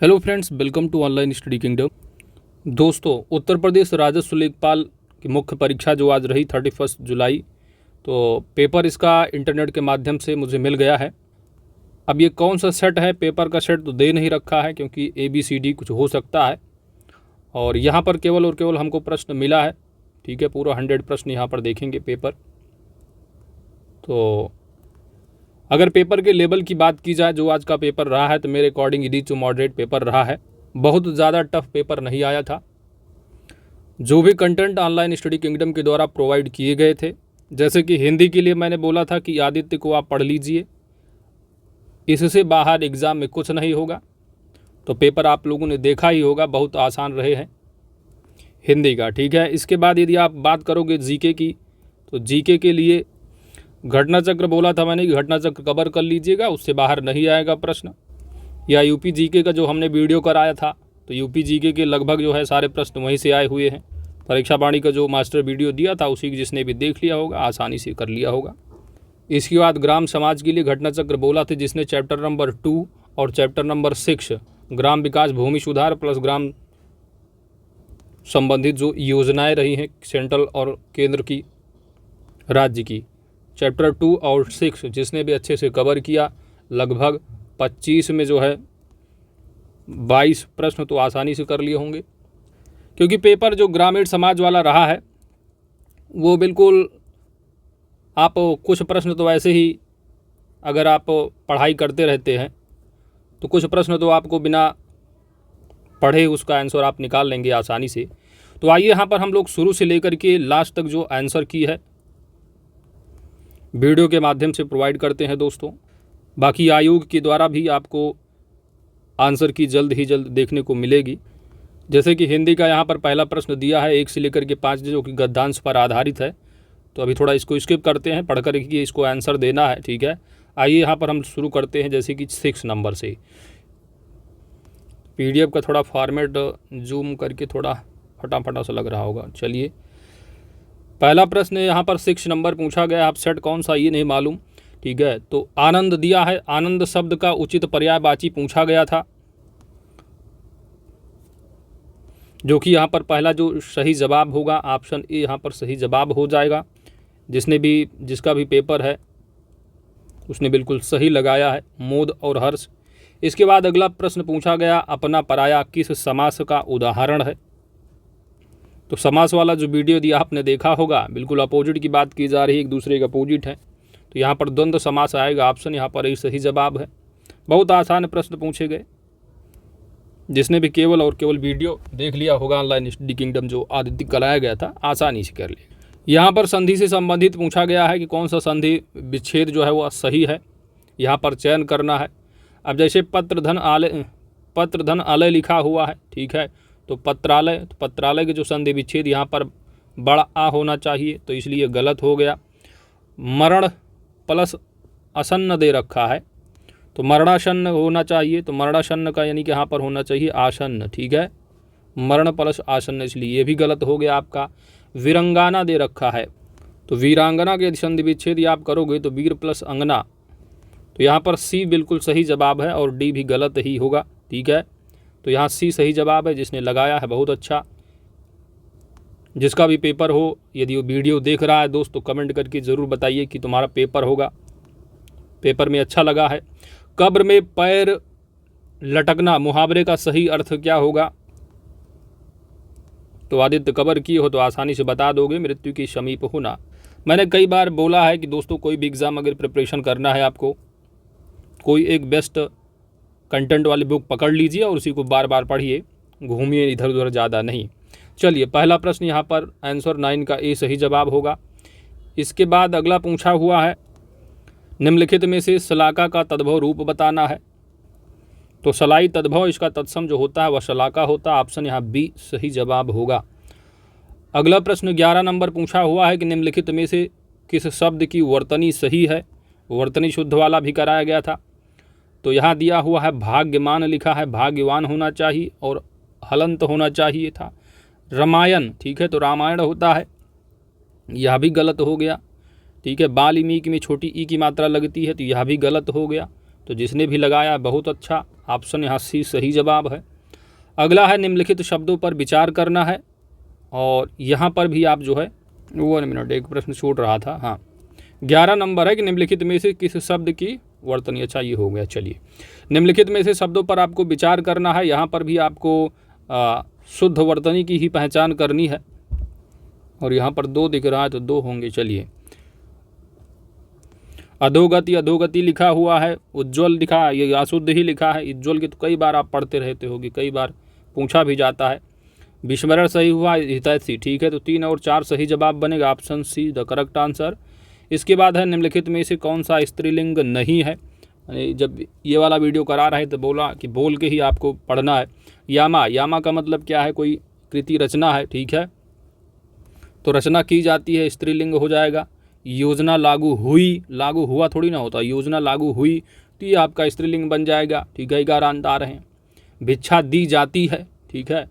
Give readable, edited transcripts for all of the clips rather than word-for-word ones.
Hello friends, welcome to online study kingdom. दोस्तों, उत्तर प्रदेश राजस्व लेखपाल की मुख्य परीक्षा जो आज रही 31 जुलाई, तो पेपर इसका इंटरनेट के माध्यम से मुझे मिल गया है। अब ये कौन सा सेट है, पेपर का सेट तो दे नहीं रखा है क्योंकि ABCD कुछ हो सकता है। और यहाँ पर केवल और केवल हमको प्रश्न मिला है, ठीक है। पूरा 100 प्रश्न यहाँ पर देखेंगे पेपर। तो अगर पेपर के लेवल की बात की जाए, जो आज का पेपर रहा है, तो मेरे according easy to moderate paper रहा है। बहुत ज़्यादा टफ पेपर नहीं आया था। जो भी कंटेंट ऑनलाइन स्टडी किंगडम के द्वारा प्रोवाइड किए गए थे, जैसे कि हिंदी के लिए मैंने बोला था कि आदित्य को आप पढ़ लीजिए, इससे बाहर एग्ज़ाम में कुछ नहीं होगा। तो पेपर आप लोगों ने देखा ही होगा, बहुत आसान रहे हैं हिंदी का, ठीक है। इसके बाद यदि आप बात करोगे जीके की, तो जीके के लिए घटना चक्र बोला था मैंने कि घटना चक्र कवर कर लीजिएगा, उससे बाहर नहीं आएगा प्रश्न। या यूपी जीके का जो हमने वीडियो कराया था, तो यूपी जीके के लगभग जो है सारे प्रश्न वहीं से आए हुए हैं। परीक्षा वाणी का जो मास्टर वीडियो दिया था, उसी जिसने भी देख लिया होगा आसानी से कर लिया होगा। इसके बाद ग्राम समाज के लिए घटना चक्र बोला था, जिसने चैप्टर नंबर 2 और चैप्टर नंबर 6 ग्राम विकास भूमि सुधार प्लस ग्राम संबंधित जो योजनाएं रही हैं सेंट्रल और केंद्र की, राज्य की, चैप्टर 2 और 6 जिसने भी अच्छे से कवर किया, लगभग 25 में जो है 22 प्रश्न तो आसानी से कर लिए होंगे। क्योंकि पेपर जो ग्रामीण समाज वाला रहा है, वो बिल्कुल आप कुछ प्रश्न तो ऐसे ही, अगर आप पढ़ाई करते रहते हैं तो कुछ प्रश्न तो आपको बिना पढ़े उसका आंसर आप निकाल लेंगे आसानी से। तो आइए यहाँ पर हम लोग शुरू से लेकर के लास्ट तक जो आंसर की है वीडियो के माध्यम से प्रोवाइड करते हैं दोस्तों। बाकी आयोग के द्वारा भी आपको आंसर की जल्द ही जल्द देखने को मिलेगी। जैसे कि हिंदी का यहाँ पर पहला प्रश्न दिया है 1 से लेकर के 5, जो कि गद्यांश पर आधारित है। तो अभी थोड़ा इसको स्किप करते हैं, पढ़ कर के इसको आंसर देना है, ठीक है। आइए यहाँ पर हम शुरू करते हैं, जैसे कि 6 नंबर से। PDF का थोड़ा फॉर्मेट जूम करके थोड़ा फटाफटा सा लग रहा होगा। चलिए, पहला प्रश्न यहाँ पर 6 नंबर पूछा गया। आप सेट कौन सा ये नहीं मालूम, ठीक है। तो आनंद दिया है, आनंद शब्द का उचित पर्यायवाची पूछा गया था, जो कि यहाँ पर पहला जो सही जवाब होगा ऑप्शन ए यहाँ पर सही जवाब हो जाएगा। जिसका भी पेपर है उसने बिल्कुल सही लगाया है, मोद और हर्ष। इसके बाद अगला प्रश्न पूछा गया, अपना पराया किस समास का उदाहरण है। तो समास वाला जो वीडियो दिया आपने देखा होगा, बिल्कुल अपोजिट की बात की जा रही है, एक दूसरे का अपोजिट है। तो यहाँ पर द्वंद्व समास आएगा, ऑप्शन यहाँ पर एक सही जवाब है। बहुत आसान प्रश्न पूछे गए। जिसने भी केवल और केवल वीडियो देख लिया होगा ऑनलाइन स्टडी किंगडम जो आदित्य कराया गया था, आसानी से कर लिया। यहाँ पर संधि से संबंधित पूछा गया है कि कौन सा संधि विच्छेद जो है वो सही है, यहाँ पर चयन करना है। अब जैसे पत्रधन आलय लिखा हुआ है, ठीक है, तो पत्रालय के जो संधि विच्छेद यहाँ पर बड़ा आ होना चाहिए, तो इसलिए गलत हो गया। मरण प्लस आसन्न दे रखा है, तो मरणासन्न होना चाहिए, तो मरणासन्न का यानी कि यहाँ पर होना चाहिए आसन्न, ठीक है। मरण प्लस आसन्न, इसलिए ये भी गलत हो गया आपका। वीरंगाना दे रखा है, तो वीरांगना के संधि विच्छेद आप करोगे तो वीर प्लस अंगना, तो यहाँ पर C बिल्कुल सही जवाब है और D भी गलत ही होगा, ठीक है। तो यहाँ C सही जवाब है, जिसने लगाया है बहुत अच्छा। जिसका भी पेपर हो, यदि वो वीडियो देख रहा है दोस्त, तो कमेंट करके ज़रूर बताइए कि तुम्हारा पेपर होगा, पेपर में अच्छा लगा है। कब्र में पैर लटकना मुहावरे का सही अर्थ क्या होगा। तो आदित्य कब्र की हो तो आसानी से बता दोगे, मृत्यु की समीप होना। मैंने कई बार बोला है कि दोस्तों, कोई भी एग्ज़ाम अगर प्रिपरेशन करना है आपको, कोई एक बेस्ट कंटेंट वाली बुक पकड़ लीजिए और उसी को बार बार पढ़िए, घूमिए इधर उधर ज़्यादा नहीं। चलिए, पहला प्रश्न यहाँ पर आंसर 9 का ए सही जवाब होगा। इसके बाद अगला पूछा हुआ है, निम्नलिखित में से शलाका का तद्भव रूप बताना है। तो सलाई तद्भव, इसका तत्सम जो होता है वह शलाका होता है, ऑप्शन यहाँ B सही जवाब होगा। अगला प्रश्न 11 नंबर पूछा हुआ है कि निम्नलिखित में से किस शब्द की वर्तनी सही है। वर्तनी शुद्ध वाला भी कराया गया था। तो यहाँ दिया हुआ है भाग्यमान लिखा है, भाग्यवान होना चाहिए और हलंत होना चाहिए था। रामायण, ठीक है, तो रामायण होता है, यह भी गलत हो गया, ठीक है। वाल्मीकि में छोटी ई की मात्रा लगती है, तो यह भी गलत हो गया। तो जिसने भी लगाया बहुत अच्छा, ऑप्शन यहाँ सी सही जवाब है। अगला है निम्नलिखित शब्दों पर विचार करना है, और यहाँ पर भी आप जो है 1 मिनट, एक प्रश्न छूट रहा था। हाँ, 11 नंबर है कि निम्नलिखित में से किस शब्द की वर्तनी, अच्छा ये हो गया। चलिए, निम्नलिखित में से शब्दों पर आपको विचार करना है। यहाँ पर भी आपको शुद्ध वर्तनी की ही पहचान करनी है, और यहाँ पर 2 दिख रहा है तो 2 होंगे। चलिए, अधोगति अधोगति लिखा हुआ है, उज्ज्वल लिखा है, ये अशुद्ध ही लिखा है। उज्ज्वल की तो कई बार आप पढ़ते रहते होगे, कई बार पूछा भी जाता है। विस्मरण सही हुआ, हितैषी ठीक है, तो 3 और 4 सही जवाब बनेगा, option see the correct answer. इसके बाद है निम्नलिखित में से कौन सा स्त्रीलिंग नहीं है। जब ये वाला वीडियो करा रहे तो बोला कि बोल के ही आपको पढ़ना है। यामा, यामा का मतलब क्या है, कोई कृति रचना है, ठीक है, तो रचना की जाती है, स्त्रीलिंग हो जाएगा। योजना लागू हुई, लागू हुआ थोड़ी ना होता, योजना लागू हुई तो ये आपका स्त्रीलिंग बन जाएगा, ठीक है, 11 अंक आ रहे हैं। भिक्षा दी जाती है, ठीक है,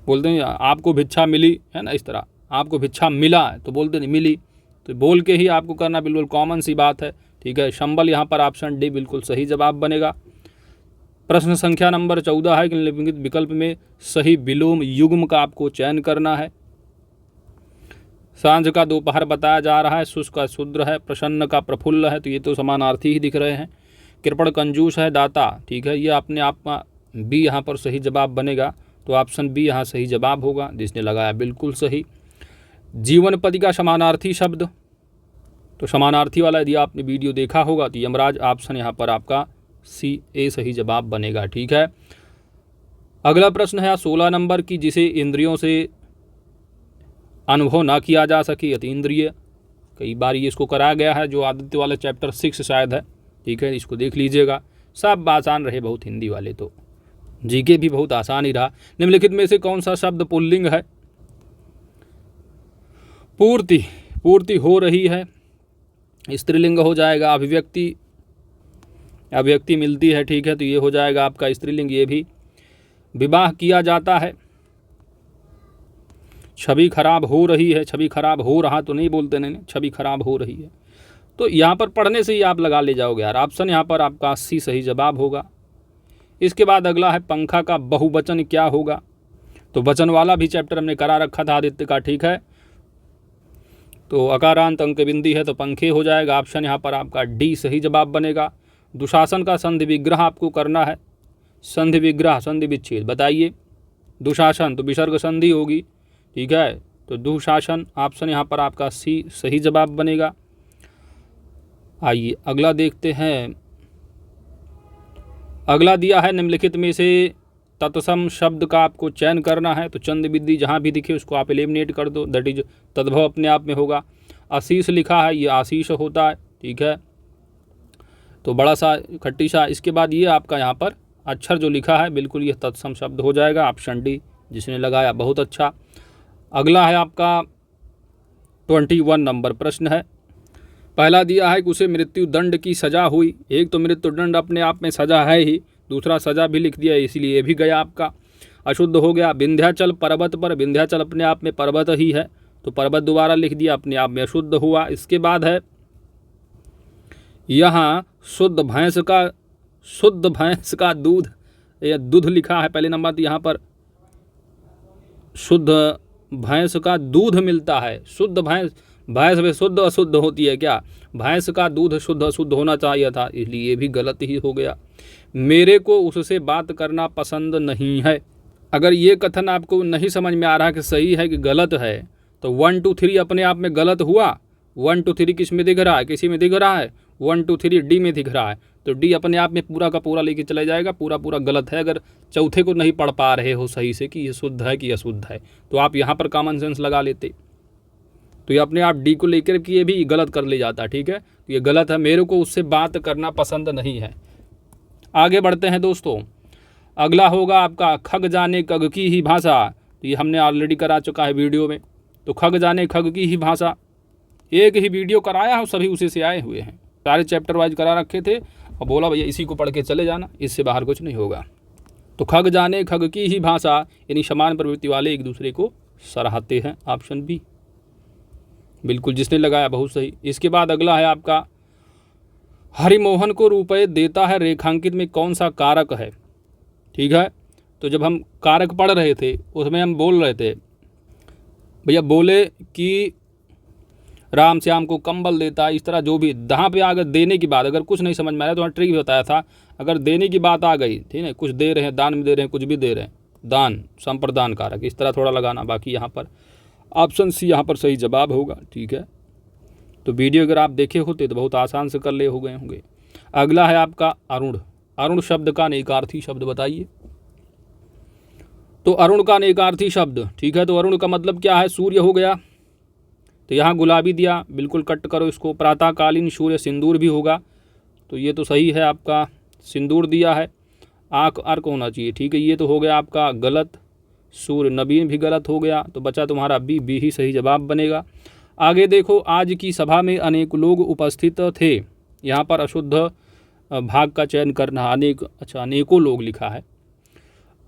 बोलते हैं आपको भिक्षा मिली है ना, इस तरह आपको भिक्षा मिला है तो बोलते नहीं मिली, तो बोल के ही आपको करना, बिल्कुल कॉमन सी बात है, ठीक है। शंबल यहाँ पर ऑप्शन डी बिल्कुल सही जवाब बनेगा। प्रश्न संख्या नंबर 14 है कि निम्नलिखित विकल्प में सही विलोम युग्म का आपको चयन करना है। सांझ का दोपहर बताया जा रहा है, शुष्क का शुद्र है, प्रसन्न का प्रफुल्ल है, तो ये तो समानार्थी ही दिख रहे हैं। कृपण कंजूस है, दाता, ठीक है, ये अपने आप में बी यहाँ पर सही जवाब बनेगा, तो ऑप्शन बी यहाँ सही जवाब होगा, जिसने लगाया बिल्कुल सही। जीवन पद का समानार्थी शब्द, तो समानार्थी वाला यदि आपने वीडियो देखा होगा तो यमराज, ऑप्शन यहाँ पर आपका सी ए सही जवाब बनेगा, ठीक है। अगला प्रश्न है 16 नंबर की, जिसे इंद्रियों से अनुभव ना किया जा सके, अतीन्द्रिय। कई बार ये इसको कराया गया है, जो आदित्य वाला चैप्टर 6 शायद है, ठीक है, इसको देख लीजिएगा। सब आसान रहे बहुत, हिंदी वाले तो जीके भी बहुत आसान ही रहा। निम्नलिखित में से कौन सा शब्द पुल्लिंग है। पूर्ति, पूर्ति हो रही है, स्त्रीलिंग हो जाएगा। अभिव्यक्ति, अभिव्यक्ति मिलती है, ठीक है, तो ये हो जाएगा आपका स्त्रीलिंग, ये भी। विवाह किया जाता है। छवि खराब हो रही है, छवि खराब हो रहा तो नहीं बोलते, नहीं, छवि खराब हो रही है, तो यहाँ पर पढ़ने से ही आप लगा ले जाओगे यार, ऑप्शन यहाँ पर आपका सी सही जवाब होगा। इसके बाद अगला है पंखा का बहुवचन क्या होगा, तो वचन वाला भी चैप्टर हमने करा रखा था आदित्य का, ठीक है, तो अकारांत अंक बिंदी है तो पंखे हो जाएगा, ऑप्शन यहाँ पर आपका डी सही जवाब बनेगा। दुशासन का संधि विग्रह आपको करना है, संधि विग्रह संधि विच्छेद बताइए। दुशासन तो विसर्ग संधि होगी, ठीक है, तो दुशासन, ऑप्शन यहाँ पर आपका सी सही जवाब बनेगा। आइए अगला देखते हैं। अगला दिया है निम्नलिखित में से तत्सम शब्द का आपको चयन करना है, तो चंद विद्धि जहाँ भी दिखे उसको आप एलिमिनेट कर दो, दैट इज तद्भव अपने आप में होगा। आशीष लिखा है, ये आशीष होता है, ठीक है, तो बड़ा सा खट्टी सा। इसके बाद ये आपका यहाँ पर अक्षर जो लिखा है बिल्कुल ये तत्सम शब्द हो जाएगा, ऑप्शन डी, जिसने लगाया बहुत अच्छा। अगला है आपका 21 नंबर प्रश्न है। पहला दिया है कि उसे मृत्यु दंड की सज़ा हुई। एक तो मृत्यु दंड अपने आप में सज़ा है ही, दूसरा सज़ा भी लिख दिया, इसीलिए ये भी गया आपका, अशुद्ध हो गया। विंध्याचल पर्वत पर, विंध्याचल अपने आप में पर्वत ही है, तो पर्वत दोबारा लिख दिया, अपने आप में अशुद्ध हुआ। इसके बाद है यहाँ शुद्ध भैंस का दूध, या दूध लिखा है पहले नंबर, तो यहाँ पर शुद्ध भैंस का दूध मिलता है। शुद्ध भैंस में शुद्ध अशुद्ध होती है क्या, भैंस का दूध शुद्ध अशुद्ध होना चाहिए था, इसलिए ये भी गलत ही हो गया। मेरे को उससे बात करना पसंद नहीं है। अगर ये कथन आपको नहीं समझ में आ रहा कि सही है कि गलत है, तो 1 2 3 अपने आप में गलत हुआ। 1 2 3 किस में दिख रहा है, किसी में दिख रहा है, 1 2 3 डी में दिख रहा है, तो डी अपने आप में पूरा का पूरा लेके चला जाएगा, पूरा पूरा गलत है। अगर चौथे को नहीं पढ़ पा रहे हो सही से कि ये शुद्ध है कि अशुद्ध है, तो आप यहाँ पर कॉमन सेंस लगा लेते, तो ये अपने आप डी को लेकर के ये भी गलत कर ले जाता, ठीक है, तो ये गलत है। मेरे को उससे बात करना पसंद नहीं है। आगे बढ़ते हैं दोस्तों। अगला होगा आपका खग जाने खग की ही भाषा, तो ये हमने ऑलरेडी करा चुका है वीडियो में, तो खग जाने खग की ही भाषा एक ही वीडियो कराया है, सभी उसी से आए हुए हैं, सारे चैप्टर वाइज करा रखे थे, और बोला भैया इसी को पढ़ के चले जाना, इससे बाहर कुछ नहीं होगा। तो खग जाने खग की ही भाषा, यानी समान प्रवृत्ति वाले एक दूसरे को सराहते हैं, ऑप्शन बी बिल्कुल, जिसने लगाया बहुत सही। इसके बाद अगला है आपका हरिमोहन को रुपए देता है रेखांकित में कौन सा कारक है। ठीक है, तो जब हम कारक पढ़ रहे थे उसमें हम बोल रहे थे भैया, बोले कि राम श्याम को कंबल देता है, इस तरह जो भी जहाँ पे अगर देने की बात, अगर कुछ नहीं समझ में आया तो वहाँ ट्रिक भी बताया था, अगर देने की बात आ गई, ठीक है, कुछ दे रहे हैं, दान में दे रहे हैं, कुछ भी दे रहे हैं, दान संप्रदान कारक, इस तरह थोड़ा लगाना। बाकी यहाँ पर ऑप्शन सी यहाँ पर सही जवाब होगा। ठीक है, तो वीडियो अगर आप देखे होते तो बहुत आसान से कर ले हो गए होंगे। अगला है आपका अरुण। अरुण शब्द का नेकार्थी शब्द बताइए। तो अरुण का नेकार्थी शब्द, ठीक है, तो अरुण का मतलब क्या है, सूर्य हो गया, तो यहाँ गुलाबी दिया, बिल्कुल कट करो इसको। प्रातःकालीन सूर्य, सिंदूर भी होगा, तो ये तो सही है आपका, सिंदूर दिया है। आँख अर्क होना चाहिए, ठीक है, ये तो हो गया आपका गलत। सूर्य नवीन भी गलत हो गया, तो बचा तुम्हारा बी ही सही जवाब बनेगा। आगे देखो, आज की सभा में अनेक लोग उपस्थित थे, यहाँ पर अशुद्ध भाग का चयन करना। अनेक, अच्छा अनेकों लोग लिखा है।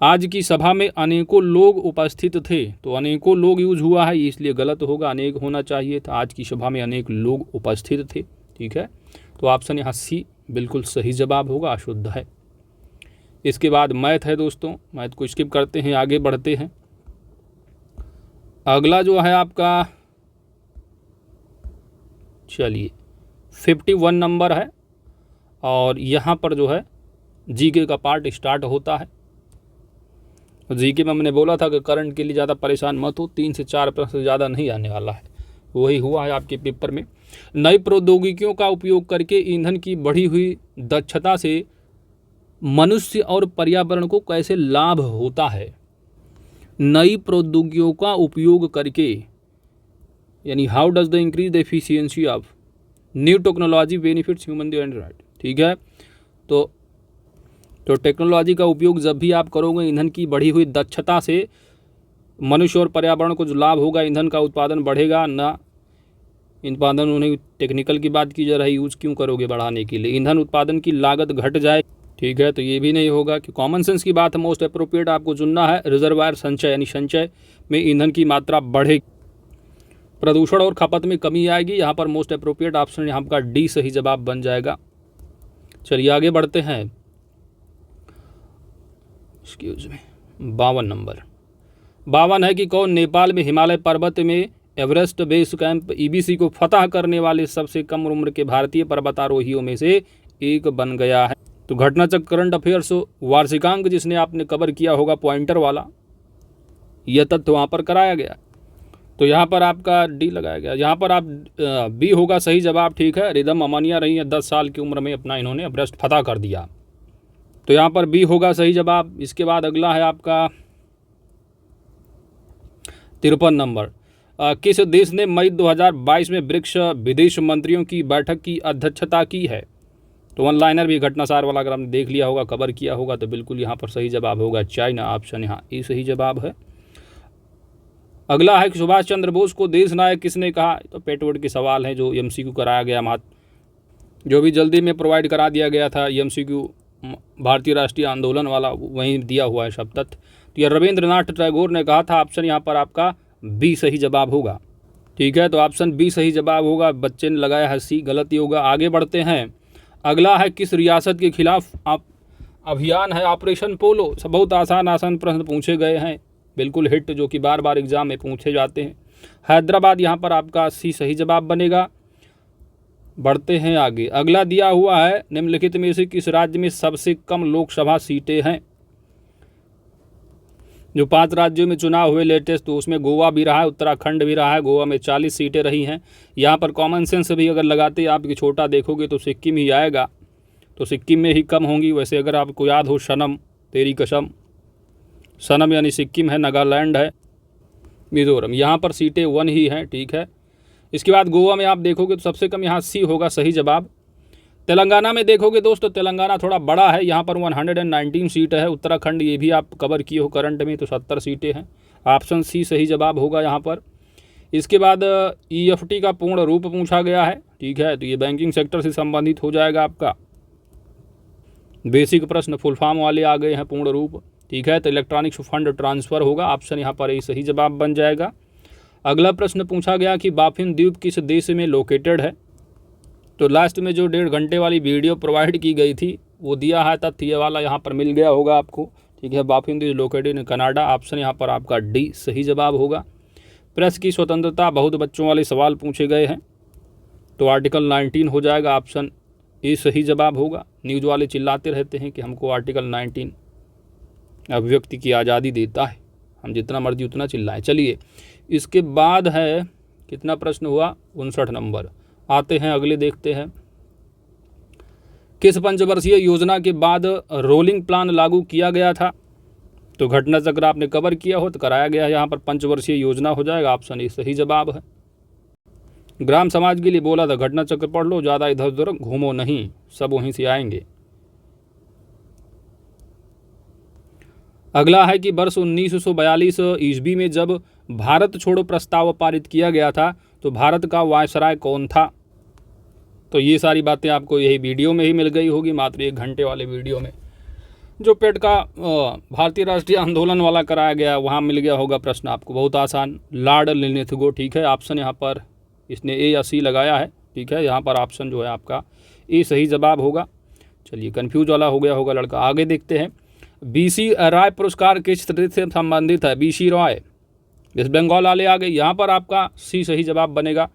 आज की सभा में अनेकों लोग उपस्थित थे, तो अनेकों लोग यूज हुआ है, इसलिए गलत होगा, अनेक होना चाहिए था। आज की सभा में अनेक लोग उपस्थित थे। ठीक है, तो ऑप्शन यहाँ सी बिल्कुल सही जवाब होगा, अशुद्ध है। इसके बाद मैथ है दोस्तों, मैथ को स्किप करते हैं, आगे बढ़ते हैं। अगला जो है आपका, चलिए 51 नंबर है, और यहाँ पर जो है जीके का पार्ट स्टार्ट होता है। जीके में हमने बोला था कि करंट के लिए ज़्यादा परेशान मत हो, 3 से 4 प्रश्न से ज़्यादा नहीं आने वाला है, वही हुआ है आपके पेपर में। नई प्रौद्योगिकियों का उपयोग करके ईंधन की बढ़ी हुई दक्षता से मनुष्य और पर्यावरण को कैसे लाभ होता है। नई प्रौद्योगिकियों का उपयोग करके, यानी how does the increase the efficiency of new technology benefits human and right. ठीक है, तो टेक्नोलॉजी का उपयोग जब भी आप करोगे, ईंधन की बढ़ी हुई दक्षता से मनुष्य और पर्यावरण को जो लाभ होगा, ईंधन का उत्पादन बढ़ेगा ना। उत्पादन उन्हें टेक्निकल की बात की जा रही, यूज़ क्यों करोगे बढ़ाने के लिए, ईंधन उत्पादन की लागत घट जाए। ठीक है, तो ये भी नहीं होगा कि कॉमन सेंस की बात है। मोस्ट अप्रोप्रिएट आपको चुनना है रिजर्वायर संचय, यानी संचय में ईंधन की मात्रा बढ़ेगी, प्रदूषण और खपत में कमी आएगी। यहाँ पर मोस्ट अप्रोप्रिएट ऑप्शन यहाँ का डी सही जवाब बन जाएगा। चलिए आगे बढ़ते हैं। एक्सक्यूज में 52 नंबर, 52 है कि कौन नेपाल में हिमालय पर्वत में एवरेस्ट बेस कैंप ईबीसी को फतह करने वाले सबसे कम उम्र के भारतीय पर्वतारोहियों में से एक बन गया है। तो घटनाचक्र, करंट अफेयर्स, वार्षिकांक जिसने आपने कवर किया होगा पॉइंटर वाला, यह तथ्य वहाँ पर कराया गया, तो यहाँ पर आपका डी लगाया गया। यहाँ पर आप बी होगा सही जवाब। ठीक है, रिदम अमानिया रही है, 10 साल की उम्र में अपना इन्होंने एवरेस्ट फतह कर दिया, तो यहाँ पर बी होगा सही जवाब। इसके बाद अगला है आपका 53 नंबर, किस देश ने मई 2022 में ब्रिक्स विदेश मंत्रियों की बैठक की अध्यक्षता की है। तो वन लाइनर भी घटनासार वाला अगर आपने देख लिया होगा, कवर किया होगा, तो बिल्कुल यहाँ पर सही जवाब होगा चाइना। ऑप्शन यहाँ ए सही जवाब है। अगला है कि सुभाष चंद्र बोस को देश नायक किसने कहा। तो पेटवोड के सवाल हैं जो एमसीक्यू कराया गया, जो भी जल्दी में प्रोवाइड करा दिया गया था एमसीक्यू, भारतीय राष्ट्रीय आंदोलन वाला, वहीं दिया हुआ है सब तथ्य। तो यह रविंद्रनाथ टैगोर ने कहा था। ऑप्शन यहाँ पर आपका बी सही जवाब होगा। ठीक है, तो ऑप्शन बी सही जवाब होगा। बच्चे ने लगाया है सी, गलत ही होगा। आगे बढ़ते हैं। अगला है किस रियासत के खिलाफ अभियान है ऑपरेशन पोलो। सब बहुत आसान प्रश्न पूछे गए हैं, बिल्कुल हिट, जो कि बार बार एग्जाम में पूछे जाते हैं। हैदराबाद यहाँ पर आपका सी सही जवाब बनेगा। बढ़ते हैं आगे। अगला दिया हुआ है निम्नलिखित में से किस राज्य में सबसे कम लोकसभा सीटें हैं। जो 5 राज्यों में चुनाव हुए लेटेस्ट, तो उसमें गोवा भी रहा है, उत्तराखंड भी रहा है। गोवा में 40 सीटें रही हैं। यहाँ पर कॉमन सेंस भी अगर लगाते आप कि छोटा देखोगे तो सिक्किम ही आएगा, तो सिक्किम में ही कम होंगी। वैसे अगर आपको याद हो, सनम तेरी कसम, सनम यानी सिक्किम है, नागालैंड है, मिजोरम, यहाँ पर सीटें 1 ही हैं। ठीक है, इसके बाद गोवा में आप देखोगे तो सबसे कम यहाँ सी होगा सही जवाब। तेलंगाना में देखोगे दोस्तों, तेलंगाना थोड़ा बड़ा है, यहाँ पर 119 सीट है। उत्तराखंड ये भी आप कवर किए हो करंट में, तो 70 सीटें हैं। ऑप्शन सी सही जवाब होगा यहाँ पर। इसके बाद EFT का पूर्ण रूप पूछा गया है। ठीक है, तो ये बैंकिंग सेक्टर से संबंधित हो जाएगा आपका। बेसिक प्रश्न फुल फॉर्म वाले आ गए हैं, पूर्ण रूप। ठीक है, तो इलेक्ट्रॉनिक्स फंड ट्रांसफ़र होगा। ऑप्शन यहाँ पर सही जवाब बन जाएगा। अगला प्रश्न पूछा गया कि बाफिन द्वीप किस देश में लोकेटेड है। तो लास्ट में जो 1.5 घंटे वाली वीडियो प्रोवाइड की गई थी वो दिया है, तथ्य ये वाला यहाँ पर मिल गया होगा आपको, ठीक है। Baffin is located in Canada, option यहाँ पर आपका डी सही जवाब होगा। प्रेस की स्वतंत्रता, बहुत बच्चों वाले सवाल पूछे गए हैं, तो आर्टिकल 19 हो जाएगा, ऑप्शन ए सही जवाब होगा। न्यूज़ वाले चिल्लाते रहते हैं कि हमको आर्टिकल 19 अभिव्यक्ति की आज़ादी देता है, हम जितना मर्जी उतना चिल्लाएं। चलिए इसके बाद है कितना प्रश्न हुआ, 59 नंबर। आते हैं अगले, देखते हैं किस पंचवर्षीय योजना के बाद रोलिंग प्लान लागू किया गया था। तो घटना चक्र आपने कवर किया हो तो कराया गया है, यहाँ पर पंचवर्षीय योजना हो जाएगा, ऑप्शन ए सही जवाब है। ग्राम समाज के लिए बोला था घटना चक्र पढ़ लो, ज़्यादा इधर उधर घूमो नहीं, सब वहीं से आएंगे। अगला है कि वर्ष 1942 ईस्वी में जब भारत छोड़ो प्रस्ताव पारित किया गया था तो भारत का वायसराय कौन था। तो ये सारी बातें आपको यही वीडियो में ही मिल गई होगी, मात्र 1 घंटे वाले वीडियो में। जो पेट का भारतीय राष्ट्रीय आंदोलन वाला कराया गया वहाँ मिल गया होगा प्रश्न आपको, बहुत आसान। लॉर्ड लिनथगो, ठीक है। ऑप्शन यहाँ पर इसने ए या सी लगाया है, ठीक है। यहाँ पर ऑप्शन जो है आपका ए सही जवाब होगा। चलिए कन्फ्यूज वाला हो गया होगा लड़का। आगे देखते हैं, BC राय पुरस्कार किस क्षेत्र से संबंधित है। BC राय वेस्ट बंगाल वाले आ गए, यहाँ पर आपका सी सही जवाब बनेगा।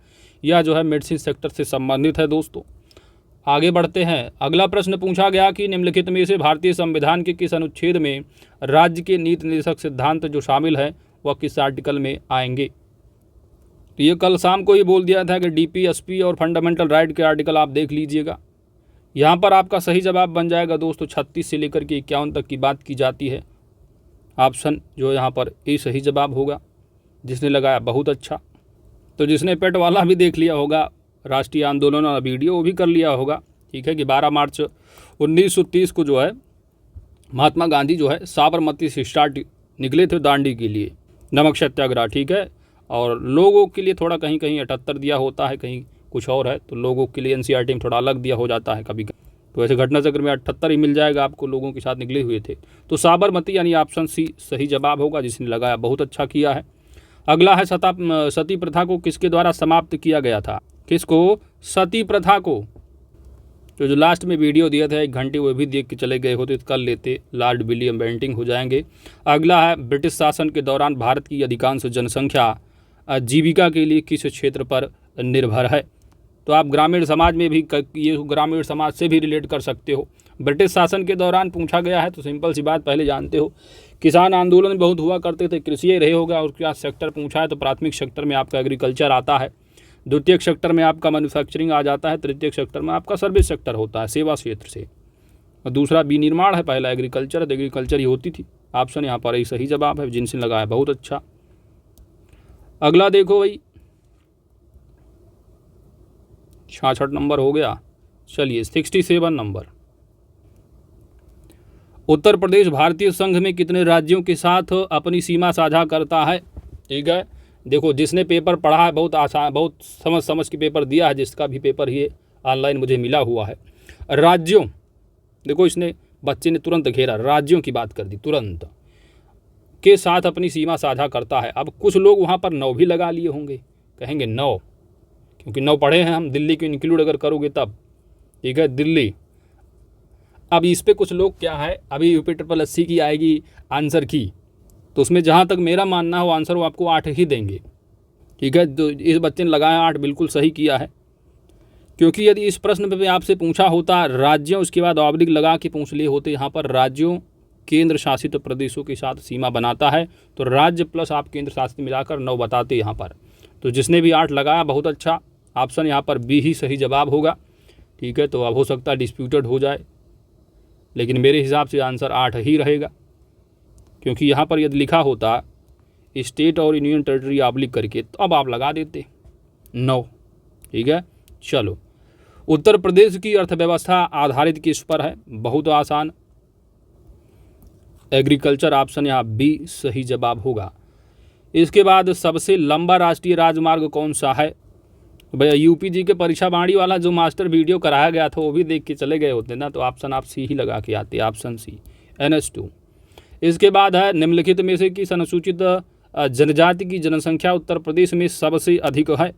यह जो है मेडिसिन सेक्टर से संबंधित है दोस्तों। आगे बढ़ते हैं, अगला प्रश्न पूछा गया कि निम्नलिखित में से भारतीय संविधान के किस अनुच्छेद में राज्य के नीति निर्देशक सिद्धांत जो शामिल है वह किस आर्टिकल में आएंगे। तो ये कल शाम को ही बोल दिया था कि DPSP और फंडामेंटल राइट के आर्टिकल आप देख लीजिएगा। यहाँ पर आपका सही जवाब बन जाएगा दोस्तों 36 से लेकर के 51 तक की बात की जाती है। ऑप्शन जो यहाँ पर ए सही जवाब होगा। जिसने लगाया बहुत अच्छा। तो जिसने पेट वाला भी देख लिया होगा, राष्ट्रीय आंदोलन वाला वीडियो वो भी कर लिया होगा, ठीक है। कि 12 मार्च 1930 को जो है महात्मा गांधी जो है साबरमती से स्टार्ट निकले थे दांडी के लिए, नमक सत्याग्रह, ठीक है। और लोगों के लिए थोड़ा कहीं कहीं 78 दिया होता है, कहीं कुछ और है, तो लोगों के लिए NCERT में थोड़ा अलग दिया हो जाता है कभी कभी। तो ऐसे घटना चक्र में 78 ही मिल जाएगा आपको, लोगों के साथ निकले हुए थे। तो साबरमती यानी ऑप्शन सी सही जवाब होगा। जिसने लगाया बहुत अच्छा किया है। अगला है सती प्रथा को किसके द्वारा समाप्त किया गया था। किसको? सती प्रथा को। तो जो लास्ट में वीडियो दिया था 1 घंटे, वो भी देख के चले गए होते तो कर लेते, लॉर्ड विलियम बेंटिंग हो जाएंगे। अगला है ब्रिटिश शासन के दौरान भारत की अधिकांश जनसंख्या जीविका के लिए किस क्षेत्र पर निर्भर है। तो आप ग्रामीण समाज में भी ये ग्रामीण समाज से भी रिलेट कर सकते हो। ब्रिटिश शासन के दौरान पूछा गया है तो सिंपल सी बात पहले जानते हो, किसान आंदोलन बहुत हुआ करते थे, कृषि रहे होगा। और क्या सेक्टर पूछा है तो प्राथमिक सेक्टर में आपका एग्रीकल्चर आता है, द्वितीयक सेक्टर में आपका मैन्युफैक्चरिंग आ जाता है, तृतीयक सेक्टर में आपका सर्विस सेक्टर होता है, सेवा क्षेत्र से। और दूसरा विनिर्माण है, पहला एग्रीकल्चर, तो एग्रीकल्चर ही होती थी। ऑप्शन यहाँ पर ही सही जवाब है। जिनसे लगाया बहुत अच्छा। अगला देखो भाई, 66 नंबर हो गया। चलिए 67 नंबर। उत्तर प्रदेश भारतीय संघ में कितने राज्यों के साथ अपनी सीमा साझा करता है। ठीक है, देखो जिसने पेपर पढ़ा है बहुत आसान, बहुत समझ के पेपर दिया है, जिसका भी पेपर ये ऑनलाइन मुझे मिला हुआ है। राज्यों, देखो इसने बच्चे ने तुरंत घेरा, राज्यों की बात कर दी, तुरंत के साथ अपनी सीमा साझा करता है। अब कुछ लोग वहाँ पर 9 भी लगा लिए होंगे, कहेंगे 9, क्योंकि 9 पढ़े हैं हम, दिल्ली को इंक्लूड अगर करोगे तब, ठीक है, दिल्ली। अब इस पे कुछ लोग क्या है, अभी UPSSC की आएगी आंसर की, तो उसमें जहाँ तक मेरा मानना हो आंसर वो आपको 8 ही देंगे, ठीक है। तो इस बच्चे ने लगाया 8, बिल्कुल सही किया है। क्योंकि यदि इस प्रश्न पे आपसे पूछा होता राज्यों, उसके बाद ऑब्लिक लगा के पूछ लिए होते, यहाँ पर राज्यों केंद्र शासित प्रदेशों के साथ सीमा बनाता है, तो राज्य प्लस आप केंद्र शासित मिलाकर 9 बताते यहाँ पर। तो जिसने भी 8 लगाया बहुत अच्छा। ऑप्शन यहाँ पर बी ही सही जवाब होगा, ठीक है। तो अब हो सकता है डिस्प्यूटेड हो जाए, लेकिन मेरे हिसाब से आंसर 8 ही रहेगा, क्योंकि यहाँ पर यदि लिखा होता स्टेट और यूनियन टेरिटरी ऑब्लिक करके, तो अब आप लगा देते 9, ठीक है। चलो, उत्तर प्रदेश की अर्थव्यवस्था आधारित किस पर है। बहुत आसान, एग्रीकल्चर। ऑप्शन यहाँ बी सही जवाब होगा। इसके बाद सबसे लंबा राष्ट्रीय राजमार्ग कौन सा है। भैया UPG के परीक्षा बाड़ी वाला जो मास्टर वीडियो कराया गया था वो भी देख के चले गए होते ना, तो ऑप्शन आप सी ही लगा के आते, ऑप्शन सी NH2। इसके बाद है निम्नलिखित में से किस अनुसूचित जनजाति की जनसंख्या उत्तर प्रदेश में सबसे अधिक है।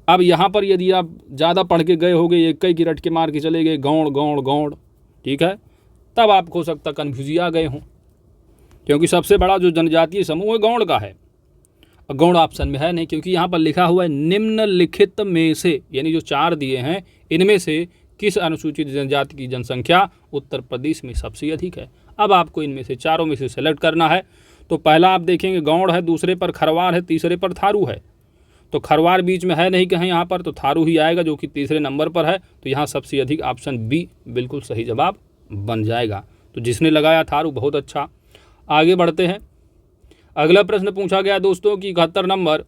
अब यहाँ पर यदि आप ज़्यादा पढ़ के गए होगे, एक कई की रट के मार के चले गए गौड़ गौड़ गौड़, ठीक है, तब आपको हो सकता कन्फ्यूजी आ गए हों, क्योंकि सबसे बड़ा जो जनजातीय समूह है गौड़ का है। गौड़ ऑप्शन में है नहीं, क्योंकि यहाँ पर लिखा हुआ है निम्नलिखित में से, यानी जो 4 दिए हैं इनमें से किस अनुसूचित जनजाति की जनसंख्या उत्तर प्रदेश में सबसे अधिक है। अब आपको इनमें से चारों में से सेलेक्ट करना है। तो पहला आप देखेंगे गौड़ है, दूसरे पर खरवार है, तीसरे पर थारू है। तो खरवार बीच में है नहीं कहीं यहाँ पर, तो थारू ही आएगा जो कि तीसरे नंबर पर है। तो यहाँ सबसे अधिक ऑप्शन बी बिल्कुल सही जवाब बन जाएगा। तो जिसने लगाया थारू, बहुत अच्छा। आगे बढ़ते हैं। अगला प्रश्न पूछा गया दोस्तों कि 71 नंबर,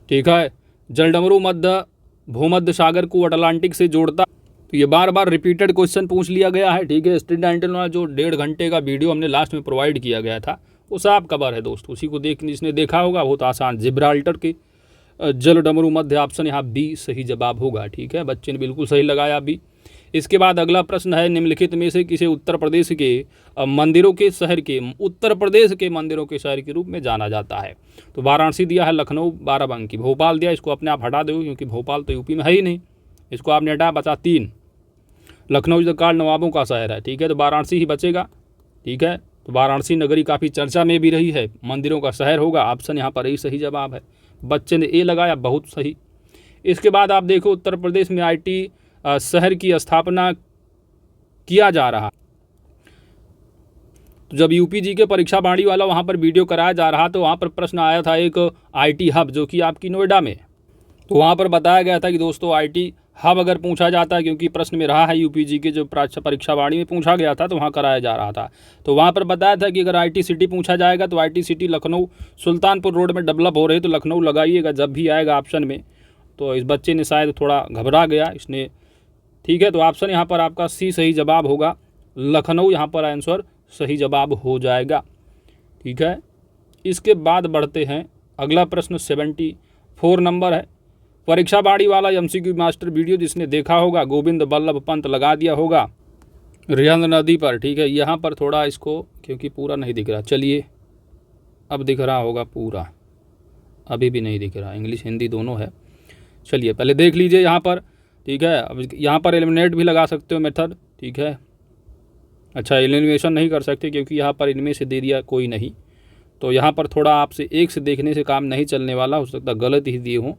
ठीक है, जलडमरू मध्य भूमध्य सागर को अटलांटिक से जोड़ता। तो ये बार बार रिपीटेड क्वेश्चन पूछ लिया गया है, ठीक है। स्ट्रीट एंटेना जो 1.5 घंटे का वीडियो हमने लास्ट में प्रोवाइड किया गया था, वो साफ कवर है दोस्तों, उसी को देख जिसने देखा होगा बहुत आसान। जिब्राल्टर के जलडमरू मध्य, ऑप्शन यहाँ बी सही जवाब होगा, ठीक है। बच्चे ने बिल्कुल सही लगाया बी। इसके बाद अगला प्रश्न है, निम्नलिखित में से किसे उत्तर प्रदेश के मंदिरों के शहर के, उत्तर प्रदेश के मंदिरों के शहर के रूप में जाना जाता है। तो वाराणसी दिया है, लखनऊ, बाराबंकी, भोपाल दिया, इसको अपने आप हटा दो क्योंकि भोपाल तो यूपी में है ही नहीं, इसको आपने हटाया, बचा 3। लखनऊ जो काल नवाबों का शहर है, ठीक है, तो वाराणसी ही बचेगा, ठीक है। तो वाराणसी नगरी काफ़ी चर्चा में भी रही है, मंदिरों का शहर होगा, ऑप्शन यहाँ पर ही सही जवाब है। बच्चे ने ए लगाया, बहुत सही। इसके बाद आप देखो उत्तर प्रदेश में IT शहर की स्थापना किया जा रहा। तो जब UPG के परीक्षा बाड़ी वाला वहाँ पर वीडियो कराया जा रहा, तो वहाँ पर प्रश्न आया था एक IT हब जो कि आपकी नोएडा में। तो वहाँ पर बताया गया था कि दोस्तों IT हब अगर पूछा जाता है, क्योंकि प्रश्न में रहा है UPG के जो परीक्षा बाड़ी में पूछा गया था, तो वहाँ कराया जा रहा था। तो वहाँ पर बताया था कि अगर IT सिटी पूछा जाएगा तो IT city Lucknow Sultanpur road में डेवलप हो रही, तो लखनऊ लगाइएगा जब भी आएगा ऑप्शन में। तो इस बच्चे ने शायद थोड़ा घबरा गया इसने, ठीक है। तो ऑप्शन यहाँ पर आपका सी सही जवाब होगा, लखनऊ यहाँ पर आंसर सही जवाब हो जाएगा, ठीक है। इसके बाद बढ़ते हैं, अगला प्रश्न 74 नंबर है। परीक्षा बाड़ी वाला MCQ मास्टर वीडियो जिसने देखा होगा, गोविंद बल्लभ पंत लगा दिया होगा रिहंद नदी पर, ठीक है। यहाँ पर थोड़ा इसको, क्योंकि पूरा नहीं दिख रहा, चलिए अब दिख रहा होगा पूरा, अभी भी नहीं दिख रहा, इंग्लिश हिंदी दोनों है। चलिए पहले देख लीजिए यहाँ पर, ठीक है। अब यहाँ पर एलिमिनेट भी लगा सकते हो मेथड, ठीक है। अच्छा, एलिमिनेशन नहीं कर सकते क्योंकि यहाँ पर इनमें से दे दिया कोई नहीं। तो यहाँ पर थोड़ा आपसे एक से देखने से काम नहीं चलने वाला, हो सकता गलत ही दिए हों,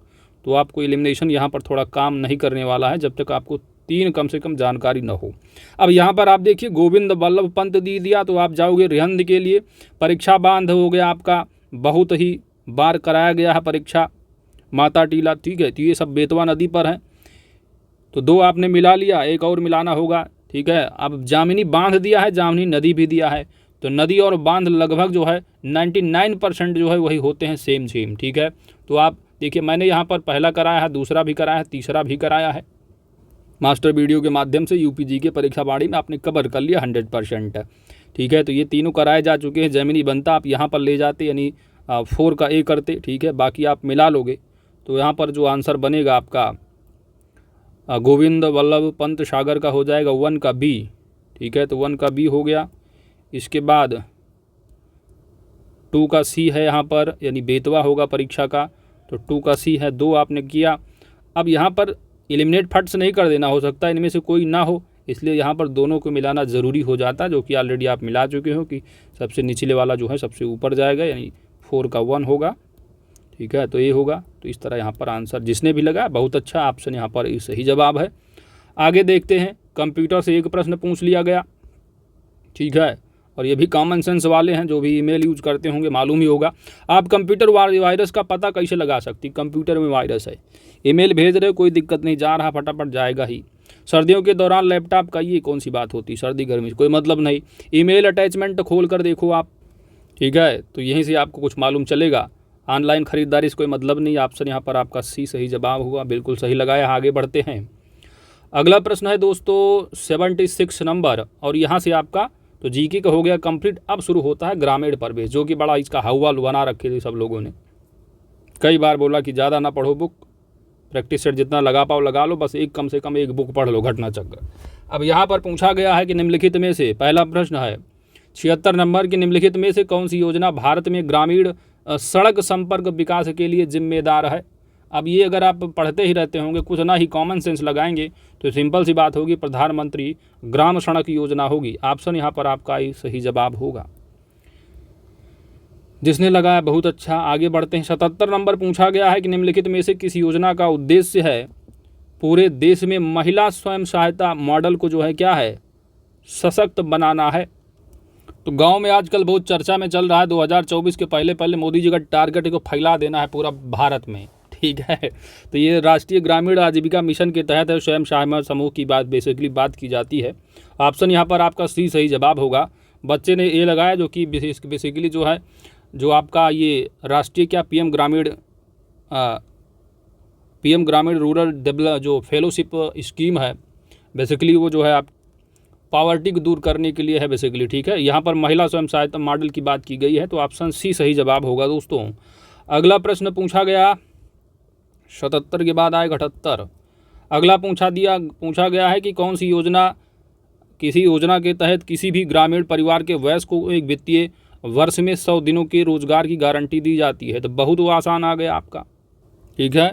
तो आपको एलिमिनेशन यहाँ पर थोड़ा काम नहीं करने वाला है जब तक आपको 3 कम से कम जानकारी न हो। अब यहाँ पर आप देखिए गोविंद बल्लभ पंत दे दिया, तो आप जाओगे रिहंद के लिए। परीक्षा बांध हो गया आपका, बहुत ही बार कराया गया है परीक्षा, माता टीला, ठीक है। तो ये सब बेतवा नदी पर है, तो 2 आपने मिला लिया, एक और मिलाना होगा, ठीक है। अब जामिनी बांध दिया है, जामिनी नदी भी दिया है, तो नदी और बांध लगभग जो है 99% जो है वही होते हैं सेम, ठीक है। तो आप देखिए मैंने यहाँ पर पहला कराया है, दूसरा भी कराया है, तीसरा भी कराया है, मास्टर वीडियो के माध्यम से UPG के परीक्षा बाड़ी में आपने कवर कर लिया 100%, ठीक है। तो ये तीनों कराए जा चुके हैं। जैमिनी बनता आप यहाँ पर ले जाते, यानी 4 का A करते, ठीक है। बाकी आप मिला लोगे तो यहाँ पर जो आंसर बनेगा आपका गोविंद बल्लभ पंत सागर का हो जाएगा 1 का B, ठीक है। तो 1 का B हो गया। इसके बाद 2 का C है यहाँ पर, यानी बेतवा होगा परीक्षा का, तो 2 का C है, 2 आपने किया। अब यहाँ पर एलिमिनेट फट से नहीं कर देना, हो सकता है इनमें से कोई ना हो, इसलिए यहाँ पर दोनों को मिलाना ज़रूरी हो जाता है, जो कि ऑलरेडी आप मिला चुके हो कि सबसे निचले वाला जो है सबसे ऊपर जाएगा, यानी 4 का 1 होगा, ठीक है। तो ये होगा, तो इस तरह यहाँ पर आंसर जिसने भी लगा बहुत अच्छा, ऑप्शन यहाँ पर सही जवाब है। आगे देखते हैं, कंप्यूटर से एक प्रश्न पूछ लिया गया, ठीक है। और ये भी कॉमन सेंस वाले हैं, जो भी ईमेल यूज करते होंगे मालूम ही होगा। आप कंप्यूटर वायरस का पता कैसे लगा सकती, कंप्यूटर में वायरस है, ईमेल भेज रहे हो कोई दिक्कत नहीं, जा रहा फटाफट जाएगा ही। सर्दियों के दौरान लैपटॉप का ये कौन सी बात होती, सर्दी गर्मी से कोई मतलब नहीं, ईमेल अटैचमेंट खोल कर देखो आप, ठीक है। तो यहीं से आपको कुछ मालूम चलेगा। ऑनलाइन खरीदारी से कोई मतलब नहीं, ऑप्शन यहाँ पर आपका सी सही जवाब होगा, बिल्कुल सही लगाया। आगे बढ़ते हैं, अगला प्रश्न है दोस्तों 76 नंबर, और यहाँ से आपका तो जीके का हो गया कंप्लीट। अब शुरू होता है ग्रामीण प्रवेश, जो कि बड़ा इसका हवा बना रखे थे सब लोगों ने, कई बार बोला कि ज़्यादा ना पढ़ो बुक, प्रैक्टिस सेट जितना लगा पाओ लगा लो, बस कम से कम एक बुक पढ़ लो, घटना चक्र। अब यहाँ पर पूछा गया है कि निम्नलिखित में से, पहला प्रश्न है 76 नंबर की, निम्नलिखित में से कौन सी योजना भारत में ग्रामीण सड़क संपर्क विकास के लिए जिम्मेदार है। अब ये अगर आप पढ़ते ही रहते होंगे, कुछ ना ही कॉमन सेंस लगाएंगे तो सिंपल सी बात होगी, प्रधानमंत्री ग्राम सड़क योजना होगी। ऑप्शन यहाँ पर आपका ही सही जवाब होगा। जिसने लगाया बहुत अच्छा। आगे बढ़ते हैं। 77 नंबर पूछा गया है कि निम्नलिखित में से किस योजना का उद्देश्य है पूरे देश में महिला स्वयं सहायता मॉडल को जो है क्या है सशक्त बनाना है। तो गांव में आजकल बहुत चर्चा में चल रहा है, 2024 के पहले मोदी जी का टारगेट को फैला देना है पूरा भारत में, ठीक है। तो ये राष्ट्रीय ग्रामीण आजीविका मिशन के तहत है, स्वयं सहायता समूह की बात बात की जाती है। ऑप्शन यहाँ पर आपका सी सही जवाब होगा। बच्चे ने ये लगाया जो कि बेसिकली जो है जो आपका ये राष्ट्रीय क्या पीएम ग्रामीण रूरल डेवलप जो फेलोशिप स्कीम है, बेसिकली वो जो है आप पॉवर्टी को दूर करने के लिए है बेसिकली, ठीक है। यहाँ पर महिला स्वयं सहायता मॉडल की बात की गई है, तो ऑप्शन सी सही जवाब होगा दोस्तों। अगला प्रश्न पूछा गया 77 के बाद आएगा 78। अगला पूछा गया है कि कौन सी योजना, किसी योजना के तहत किसी भी ग्रामीण परिवार के वयस्क को एक वित्तीय वर्ष में 100 दिनों के रोजगार की गारंटी दी जाती है। तो बहुत आसान आ गया आपका, ठीक है।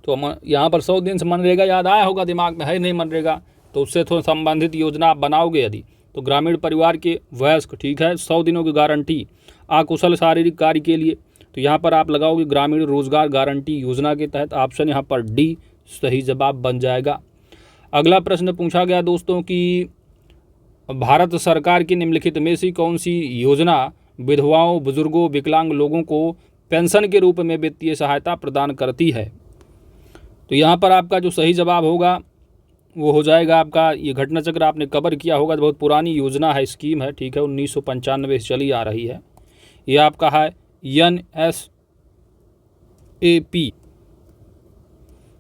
तो यहाँ पर 100 दिन से मनरेगा याद आया होगा, दिमाग में है नहीं मनरेगा, तो उससे थोड़ा संबंधित योजना आप बनाओगे यदि तो ग्रामीण परिवार के वयस्क, ठीक है, 100 दिनों की गारंटी अकुशल शारीरिक कार्य के लिए। तो यहाँ पर आप लगाओगे ग्रामीण रोजगार गारंटी योजना के तहत। ऑप्शन यहाँ पर डी सही जवाब बन जाएगा। अगला प्रश्न पूछा गया दोस्तों कि भारत सरकार की निम्नलिखित में से कौन सी योजना विधवाओं, बुजुर्गों, विकलांग लोगों को पेंशन के रूप में वित्तीय सहायता प्रदान करती है। तो यहाँ पर आपका जो सही जवाब होगा वो हो जाएगा आपका, ये घटना चक्र आपने कवर किया होगा, बहुत पुरानी योजना है, स्कीम है, ठीक है, 1995 से चली आ रही है। ये आपका है NSAP,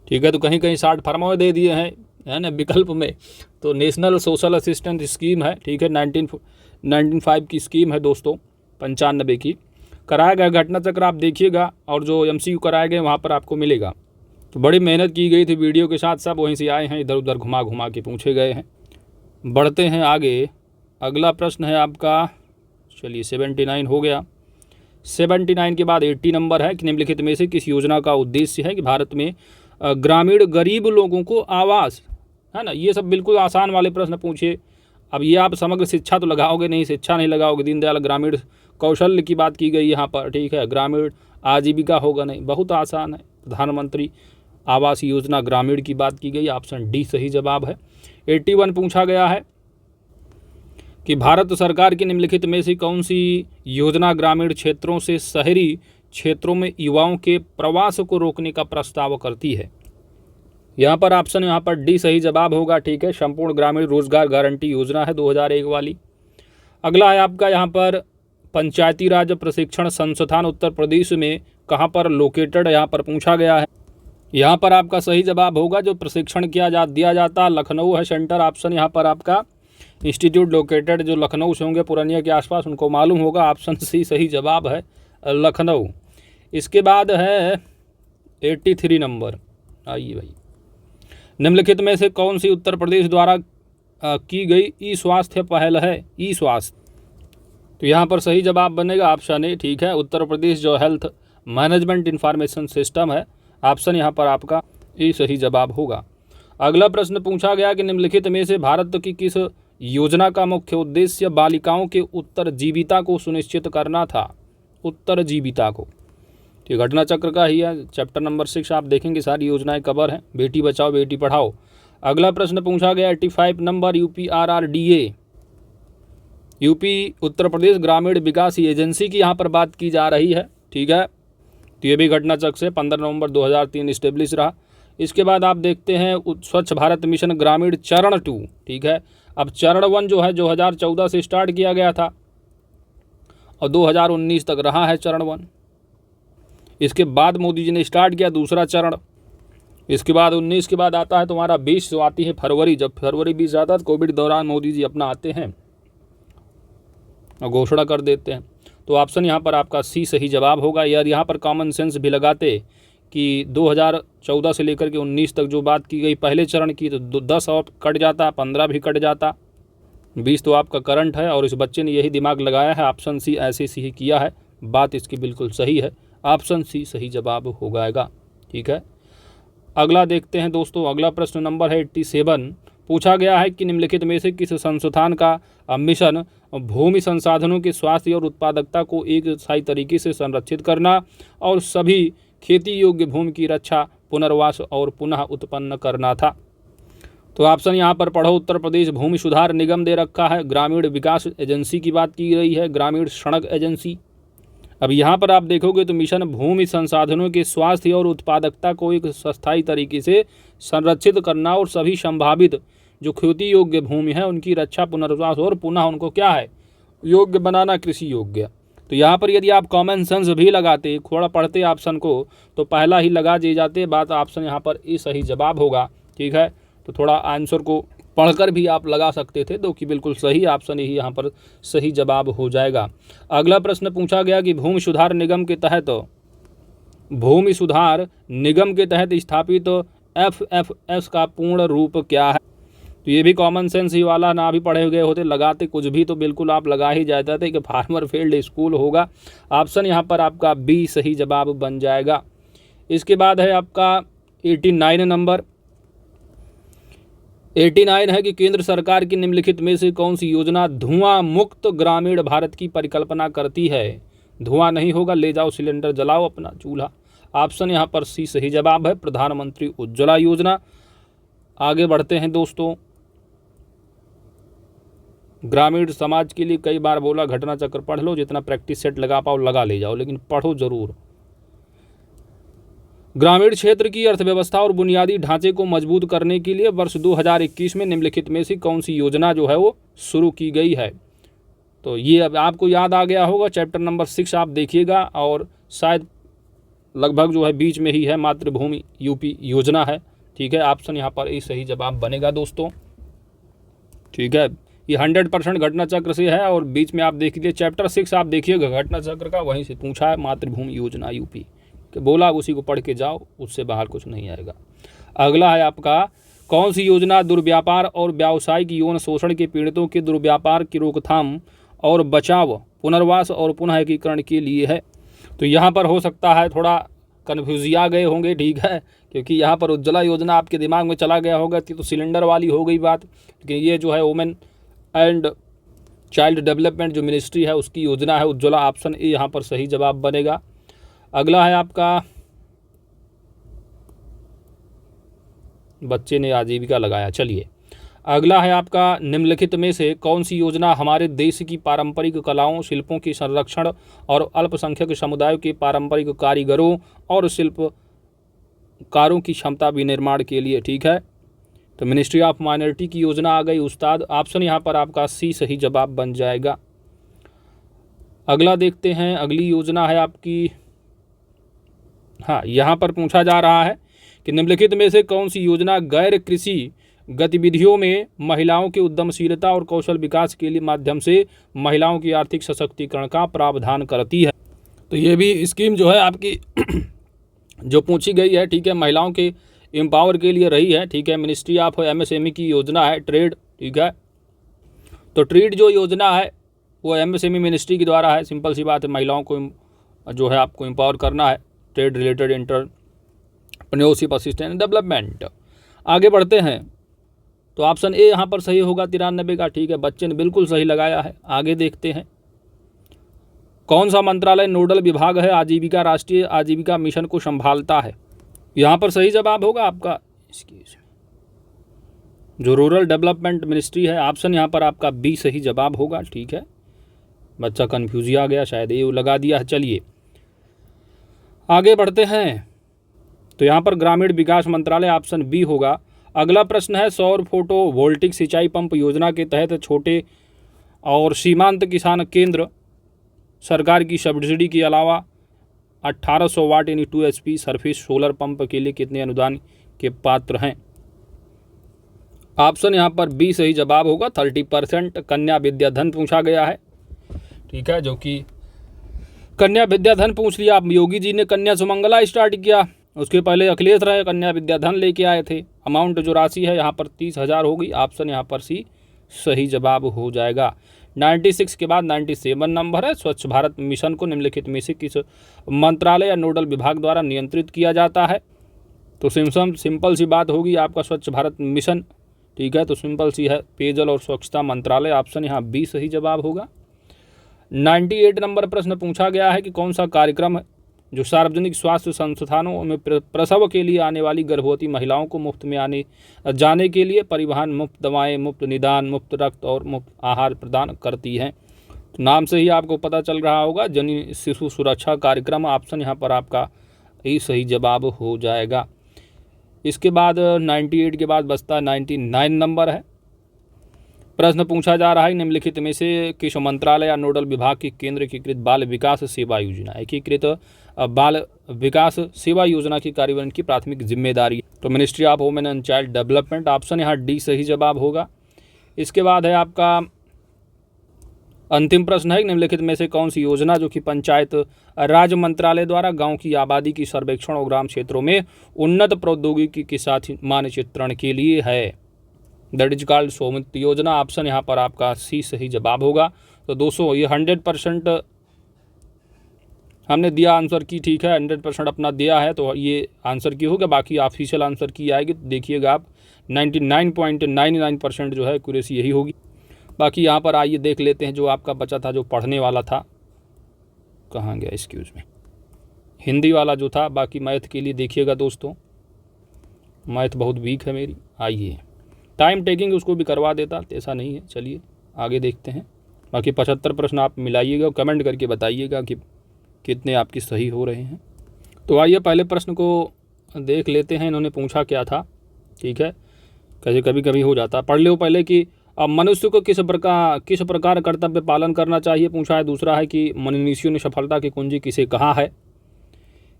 ठीक है। तो कहीं कहीं 60 फॉर्मूले दे दिए हैं, है ना, विकल्प में। तो नेशनल सोशल असिस्टेंट स्कीम है, ठीक है, 1995 की स्कीम है दोस्तों, 95 की। कराया गया घटना चक्र आप देखिएगा, और जो MCQ कराए गए वहाँ पर आपको मिलेगा। तो बड़ी मेहनत की गई थी वीडियो के साथ, सब वहीं से आए हैं, इधर उधर घुमा के पूछे गए हैं। बढ़ते हैं आगे। अगला प्रश्न है आपका, चलिए 79 हो गया। 79 के बाद 80 नंबर है कि निम्नलिखित में से किस योजना का उद्देश्य है कि भारत में ग्रामीण गरीब लोगों को आवास, है ना। ये सब बिल्कुल आसान वाले प्रश्न पूछे। अब ये आप समग्र शिक्षा तो लगाओगे नहीं, शिक्षा नहीं लगाओगे। दीनदयाल ग्रामीण कौशल्य की बात की गई यहाँ पर, ठीक है। ग्रामीण आजीविका होगा नहीं, बहुत आसान है। प्रधानमंत्री आवास योजना ग्रामीण की बात की गई, ऑप्शन डी सही जवाब है। 81 पूछा गया है कि भारत सरकार की निम्नलिखित में से कौन सी योजना ग्रामीण क्षेत्रों से शहरी क्षेत्रों में युवाओं के प्रवास को रोकने का प्रस्ताव करती है। यहाँ पर ऑप्शन यहाँ पर डी सही जवाब होगा, ठीक है। संपूर्ण ग्रामीण रोजगार गारंटी योजना है 2001 वाली। अगला है आपका यहाँ पर पंचायती राज प्रशिक्षण संस्थान उत्तर प्रदेश में कहाँ पर लोकेटेड, यहाँ पर पूछा गया है। यहाँ पर आपका सही जवाब होगा जो प्रशिक्षण दिया जाता लखनऊ है सेंटर। ऑप्शन यहाँ पर आपका इंस्टीट्यूट लोकेटेड जो लखनऊ से होंगे, पूर्णिया के आसपास, उनको मालूम होगा। ऑप्शन सी सही जवाब है, लखनऊ। इसके बाद है 83 नंबर। आइए भाई, निम्नलिखित में से कौन सी उत्तर प्रदेश द्वारा की गई ई स्वास्थ्य पहल है। ई स्वास्थ्य, तो यहाँ पर सही जवाब बनेगा ऑप्शन ए, ठीक है। उत्तर प्रदेश जो हेल्थ मैनेजमेंट इंफॉर्मेशन सिस्टम है, ऑप्शन यहाँ पर आपका ए सही जवाब होगा। अगला प्रश्न पूछा गया कि निम्नलिखित में से भारत की किस योजना का मुख्य उद्देश्य बालिकाओं के उत्तरजीविता को सुनिश्चित करना था। उत्तरजीविता को, तो घटना चक्र का ही है, चैप्टर नंबर 6 आप देखेंगे, सारी योजनाएं कवर हैं, बेटी बचाओ बेटी पढ़ाओ। अगला प्रश्न पूछा गया 85 number UPRRDA, UP Uttar Pradesh ग्रामीण विकास एजेंसी की यहाँ पर बात की जा रही है, ठीक है। तो ये भी घटना चक्र से 15 नवंबर 2003 इस्टेब्लिश रहा। इसके बाद आप देखते हैं स्वच्छ भारत मिशन ग्रामीण चरण 2, ठीक है। अब चरण 1 जो है 2014 से स्टार्ट किया गया था और 2019 तक रहा है चरण 1। इसके बाद मोदी जी ने स्टार्ट किया दूसरा चरण। इसके बाद 19 के बाद आता है तुम्हारा 20 जो आती है फरवरी। जब फरवरी 20 आता है तो कोविड दौरान मोदी जी अपना आते हैं और घोषणा कर देते हैं। तो ऑप्शन यहाँ पर आपका सी सही जवाब होगा। यार यहाँ पर कॉमन सेंस भी लगाते कि 2014 से लेकर के 19 तक जो बात की गई पहले चरण की, तो 10 और कट जाता, 15 भी कट जाता, 20 तो आपका करंट है। और इस बच्चे ने यही दिमाग लगाया है, ऑप्शन सी ऐसे ही किया है, बात इसकी बिल्कुल सही है। ऑप्शन सी सही जवाब हो जाएगा, ठीक है। अगला देखते हैं दोस्तों, अगला प्रश्न नंबर है 87। पूछा गया है कि निम्नलिखित में से किस संस्थान का मिशन भूमि संसाधनों के स्वास्थ्य और उत्पादकता को एक स्थायी तरीके से संरक्षित करना और सभी खेती योग्य भूमि की रक्षा, पुनर्वास और पुनः उत्पन्न करना था। तो ऑप्शन यहाँ पर पढ़ो, उत्तर प्रदेश भूमि सुधार निगम दे रखा है, ग्रामीण विकास एजेंसी की बात की गई है, ग्रामीण सड़क एजेंसी। अब यहाँ पर आप देखोगे तो मिशन भूमि संसाधनों के स्वास्थ्य और उत्पादकता को एक स्थायी तरीके से संरक्षित करना और सभी संभावित जो खेती योग्य भूमि है उनकी रक्षा, पुनर्वास और पुनः उनको क्या है योग्य बनाना, कृषि योग्य। तो यहाँ पर यदि आप कॉमन सेंस भी लगाते, थोड़ा पढ़ते ऑप्शन को, तो पहला ही लगा दिए जाते बात। ऑप्शन यहाँ पर ए सही जवाब होगा। ठीक है, तो थोड़ा आंसर को पढ़कर भी आप लगा सकते थे, तो कि बिल्कुल सही ऑप्शन ही यहाँ पर सही जवाब हो जाएगा। अगला प्रश्न पूछा गया कि भूमि सुधार निगम के तहत स्थापित FFS का पूर्ण रूप क्या है। तो ये भी कॉमन सेंस ही वाला, ना भी पढ़े गए होते, लगाते कुछ भी तो बिल्कुल आप लगा ही जाते थे कि फार्मर फील्ड स्कूल होगा। ऑप्शन यहाँ पर आपका बी सही जवाब बन जाएगा। इसके बाद है आपका 89 नंबर। 89 है कि केंद्र सरकार की निम्नलिखित में से कौन सी योजना धुआं मुक्त ग्रामीण भारत की परिकल्पना करती है। धुआं नहीं होगा, ले जाओ सिलेंडर जलाओ अपना चूल्हा। ऑप्शन यहाँ पर सी सही जवाब है, प्रधानमंत्री उज्ज्वला योजना। आगे बढ़ते हैं दोस्तों, ग्रामीण समाज के लिए कई बार बोला घटना चक्र पढ़ लो, जितना प्रैक्टिस सेट लगा पाओ लगा ले जाओ, लेकिन पढ़ो जरूर। ग्रामीण क्षेत्र की अर्थव्यवस्था और बुनियादी ढांचे को मजबूत करने के लिए वर्ष 2021 में निम्नलिखित में से कौन सी योजना जो है वो शुरू की गई है। तो ये अब आपको याद आ गया होगा, चैप्टर नंबर 6 आप देखिएगा, और शायद लगभग जो है बीच में ही है, मातृभूमि यूपी योजना है। ठीक है, ऑप्शन यहाँ पर ए सही जवाब बनेगा दोस्तों। ठीक है, ये 100% घटना चक्र से है, और बीच में आप देख लीजिए चैप्टर 6 आप देखिएगा घटना चक्र का, वहीं से पूछा है मातृभूमि योजना यूपी कि बोला, उसी को पढ़ के जाओ, उससे बाहर कुछ नहीं आएगा। अगला है आपका, कौन सी योजना दुर्व्यापार और व्यावसायिक यौन शोषण के पीड़ितों के दुर्व्यापार की रोकथाम और बचाव, पुनर्वास और पुनः एकीकरण के लिए है। तो यहाँ पर हो सकता है थोड़ा कन्फ्यूजिया गए होंगे। ठीक है, क्योंकि यहाँ पर उज्ज्वला योजना आपके दिमाग में चला गया होगा तो सिलेंडर वाली हो गई बात, लेकिन ये जो है वुमेन एंड चाइल्ड डेवलपमेंट जो मिनिस्ट्री है उसकी योजना है उज्ज्वला। ऑप्शन ए यहाँ पर सही जवाब बनेगा। अगला है आपका, बच्चे ने आजीविका लगाया, चलिए अगला है आपका, निम्नलिखित में से कौन सी योजना हमारे देश की पारंपरिक कलाओं, शिल्पों के संरक्षण और अल्पसंख्यक समुदायों के पारंपरिक कारीगरों और शिल्पकारों की क्षमता विनिर्माण के लिए। ठीक है, तो मिनिस्ट्री ऑफ माइनॉरिटी की योजना आ गई उस्ताद। ऑप्शन यहाँ पर आपका सी सही जवाब बन जाएगा। अगला देखते हैं, अगली योजना है आपकी, हाँ यहाँ पर पूछा जा रहा है कि निम्नलिखित में से कौन सी योजना गैर कृषि गतिविधियों में महिलाओं की उद्यमशीलता और कौशल विकास के लिए माध्यम से महिलाओं की आर्थिक सशक्तिकरण का प्रावधान करती है। तो ये भी स्कीम जो है आपकी जो पूछी गई है, ठीक है, महिलाओं के एम्पावर के लिए रही है। ठीक है, मिनिस्ट्री ऑफ MSME की योजना है, ट्रेड। ठीक है, तो ट्रेड जो योजना है वो MSME मिनिस्ट्री के द्वारा है। सिंपल सी बात है, महिलाओं को जो है आपको एम्पावर करना है, trade related entrepreneurship assistance development. आगे बढ़ते हैं, तो ऑप्शन ए यहाँ पर सही होगा 93 का। ठीक है, बच्चे ने बिल्कुल सही लगाया है। आगे देखते हैं, कौन सा मंत्रालय नोडल विभाग है आजीविका राष्ट्रीय आजीविका मिशन को संभालता है। यहाँ पर सही जवाब होगा आपका इसकी जो रूरल डेवलपमेंट मिनिस्ट्री है। ऑप्शन यहाँ पर आपका बी सही जवाब होगा। ठीक है, बच्चा कन्फ्यूज आ गया, शायद ये लगा दिया है। चलिए आगे बढ़ते हैं, तो यहाँ पर ग्रामीण विकास मंत्रालय ऑप्शन बी होगा। अगला प्रश्न है, सौर फोटो वोल्टिक सिंचाई पंप योजना के तहत छोटे और सीमांत किसान केंद्र सरकार की सब्सिडी के अलावा 1800 वाट यानी 2 HP सरफेस सोलर पंप के लिए कितने अनुदान के पात्र हैं। ऑप्शन यहाँ पर बी सही जवाब होगा, 30%। कन्या विद्याधन पूछा गया है। ठीक है, जो कि कन्या विद्याधन पूछ लिया। योगी जी ने कन्या सुमंगला स्टार्ट किया, उसके पहले अखिलेश रहे, कन्या विद्याधन लेके आए थे। अमाउंट जो राशि है यहाँ पर 30,000 होगी। ऑप्शन यहाँ पर सी सही जवाब हो जाएगा। 96 के बाद 97 नंबर है, स्वच्छ भारत मिशन को निम्नलिखित में से किस मंत्रालय या नोडल विभाग द्वारा नियंत्रित किया जाता है। तो सिंपल सी बात होगी आपका स्वच्छ भारत मिशन, ठीक है। तो सिंपल सी है, पेयजल और स्वच्छता मंत्रालय, ऑप्शन यहाँ बी सही जवाब होगा। 98 नंबर प्रश्न पूछा गया है कि कौन सा कार्यक्रम है जो सार्वजनिक स्वास्थ्य संस्थानों में प्रसव के लिए आने वाली गर्भवती महिलाओं को मुफ्त में आने जाने के लिए परिवहन, मुफ्त दवाएं, मुफ्त निदान, मुफ्त रक्त और मुफ्त आहार प्रदान करती हैं। तो नाम से ही आपको पता चल रहा होगा, जननी शिशु सुरक्षा कार्यक्रम, ऑप्शन यहाँ पर आपका ही सही जवाब हो जाएगा। इसके बाद 98 के बाद बचता 99 नंबर है। प्रश्न पूछा जा रहा है, निम्नलिखित में से किस मंत्रालय या नोडल विभाग की केंद्र एकीकृत बाल विकास सेवा योजना, एकीकृत बाल विकास सेवा योजना की कार्यान्वयन की प्राथमिक जिम्मेदारी? तो ministry of women and child development, option यहाँ डी सही जवाब होगा। इसके बाद है आपका अंतिम प्रश्न है, निम्नलिखित में से कौन सी योजना जो कि पंचायत राज मंत्रालय द्वारा गांव की आबादी की सर्वेक्षण और ग्राम क्षेत्रों में उन्नत प्रौद्योगिकी के साथ मानचित्रण के लिए है? दैट इज कॉल्ड स्वामित्व योजना, ऑप्शन यहाँ पर आपका सी सही जवाब होगा। तो दोस्तों ये 100% हमने दिया आंसर की, ठीक है, 100% अपना दिया है, तो ये आंसर की होगा। बाकी ऑफिशियल आंसर की आएगी तो देखिएगा आप 99.99% जो है एक्यूरेसी यही होगी। बाकी यहाँ पर आइए देख लेते हैं जो आपका बचा था, जो पढ़ने वाला था, कहाँ गया, एक्सक्यूज़ में, हिंदी वाला जो था। बाकी मैथ के लिए देखिएगा दोस्तों, मैथ बहुत वीक है मेरी। आइए टाइम टेकिंग उसको भी करवा देता, ऐसा नहीं है। चलिए आगे देखते हैं। बाकी 75 प्रश्न आप मिलाइएगा, कमेंट करके बताइएगा कि कितने आपकी सही हो रहे हैं। तो आइए पहले प्रश्न को देख लेते हैं, इन्होंने पूछा क्या था, ठीक है। कैसे कभी कभी हो जाता, पढ़ लो पहले कि अब मनुष्य को किस प्रकार कर्तव्य पालन करना चाहिए पूछा है। दूसरा है कि मनीषियों ने सफलता की कुंजी किसे कहा है।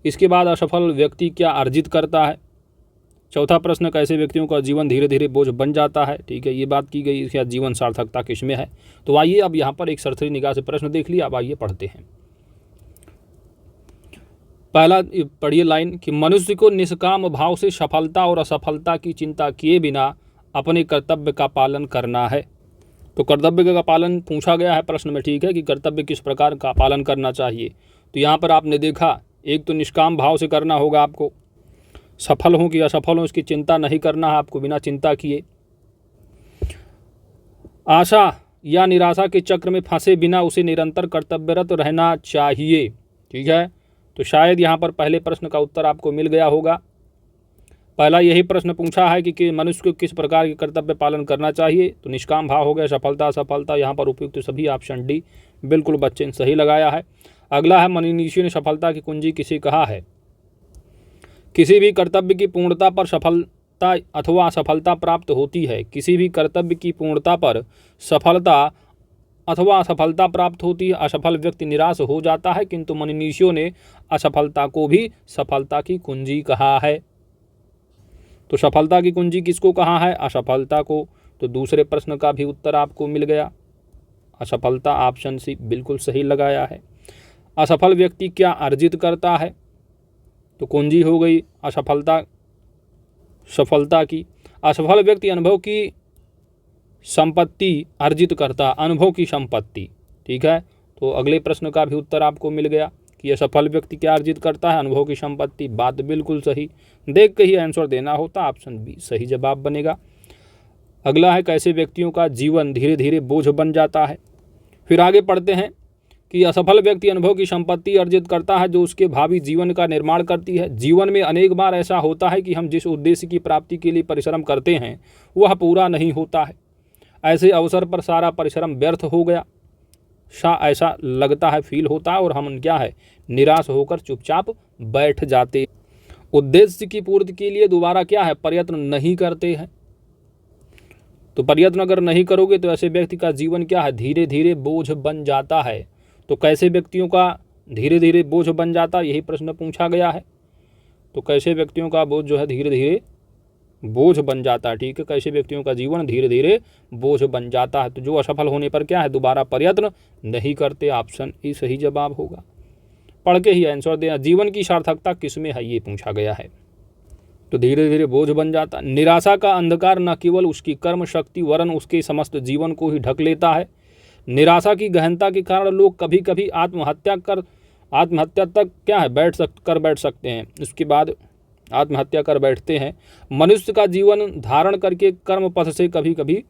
इसके बाद असफल व्यक्ति क्या अर्जित करता है। चौथा प्रश्न, कैसे व्यक्तियों का जीवन धीरे धीरे बोझ बन जाता है, ठीक है, ये बात की गई। इसके बाद जीवन सार्थकता किसमें है। तो आइए अब यहाँ पर एक सरसरी निगाह से प्रश्न देख लिया, अब आइए पढ़ते हैं। पहला पढ़िए लाइन कि मनुष्य को निष्काम भाव से सफलता और असफलता की चिंता किए बिना अपने कर्तव्य का पालन करना है। तो कर्तव्य का पालन पूछा गया है प्रश्न में, ठीक है, कि कर्तव्य किस प्रकार का पालन करना चाहिए। तो यहाँ पर आपने देखा, एक तो निष्काम भाव से करना होगा आपको, सफल हों कि असफल हों इसकी चिंता नहीं करना है आपको, बिना चिंता किए। आशा या निराशा के चक्र में फंसे बिना उसे निरंतर कर्तव्यरत रहना चाहिए, ठीक है। तो शायद यहाँ पर पहले प्रश्न का उत्तर आपको मिल गया होगा। पहला यही प्रश्न पूछा है कि मनुष्य को किस प्रकार के कर्तव्य पालन करना चाहिए। तो निष्काम भाव हो गया, सफलता असफलता, यहाँ पर उपयुक्त सभी, ऑप्शन डी बिल्कुल बच्चे ने सही लगाया है। अगला है मनीषियों ने सफलता की कुंजी किसे कहा है। किसी भी कर्तव्य की पूर्णता पर सफलता अथवा असफलता प्राप्त होती है। किसी भी कर्तव्य की पूर्णता पर सफलता अथवा असफलता प्राप्त होती है। असफल व्यक्ति निराश हो जाता है, किंतु मनीषियों ने असफलता को भी सफलता की कुंजी कहा है। तो सफलता की कुंजी किसको कहा है, असफलता को। तो दूसरे प्रश्न का भी उत्तर आपको मिल गया, असफलता, ऑप्शन सी बिल्कुल सही लगाया है। असफल व्यक्ति क्या अर्जित करता है, तो कुंजी हो गई असफलता सफलता की। असफल व्यक्ति अनुभव की संपत्ति अर्जित करता, अनुभव की संपत्ति, ठीक है। तो अगले प्रश्न का भी उत्तर आपको मिल गया कि असफल व्यक्ति क्या अर्जित करता है, अनुभव की संपत्ति, बात बिल्कुल सही। देख के ही आंसर देना होता, ऑप्शन बी सही जवाब बनेगा। अगला है कैसे व्यक्तियों का जीवन धीरे धीरे बोझ बन जाता है। फिर आगे पढ़ते हैं कि असफल व्यक्ति अनुभव की संपत्ति अर्जित करता है जो उसके भावी जीवन का निर्माण करती है। जीवन में अनेक बार ऐसा होता है कि हम जिस उद्देश्य की प्राप्ति के लिए परिश्रम करते हैं वह पूरा नहीं होता है। ऐसे अवसर पर सारा परिश्रम व्यर्थ हो गया ऐसा लगता है, फील होता है, और हम क्या है, निराश होकर चुपचाप बैठ जाते। उद्देश्य की पूर्ति के लिए दोबारा क्या है, प्रयत्न नहीं करते हैं। तो प्रयत्न अगर नहीं करोगे तो ऐसे व्यक्ति का जीवन क्या है, धीरे धीरे बोझ बन जाता है। तो कैसे व्यक्तियों का धीरे धीरे बोझ बन जाता, यही प्रश्न पूछा गया है। तो कैसे व्यक्तियों का बोझ जो है धीरे धीरे बोझ बन जाता है, ठीक है, कैसे व्यक्तियों का जीवन धीरे धीरे बोझ बन जाता है। तो जो असफल होने पर क्या है, दोबारा प्रयत्न नहीं करते, ऑप्शन ई सही जवाब होगा। पढ़ के ही आंसर देना। जीवन की सार्थकता किसमें है, ये पूछा गया है। तो धीरे धीरे बोझ बन जाता। निराशा का अंधकार न केवल उसकी कर्म शक्ति वरन उसके समस्त जीवन को ही ढक लेता है। निराशा की गहनता के कारण लोग कभी कभी आत्महत्या तक क्या है बैठ सकते हैं। उसके बाद आत्महत्या कर बैठते हैं। मनुष्य का जीवन धारण करके कर्म पथ से कभी कभी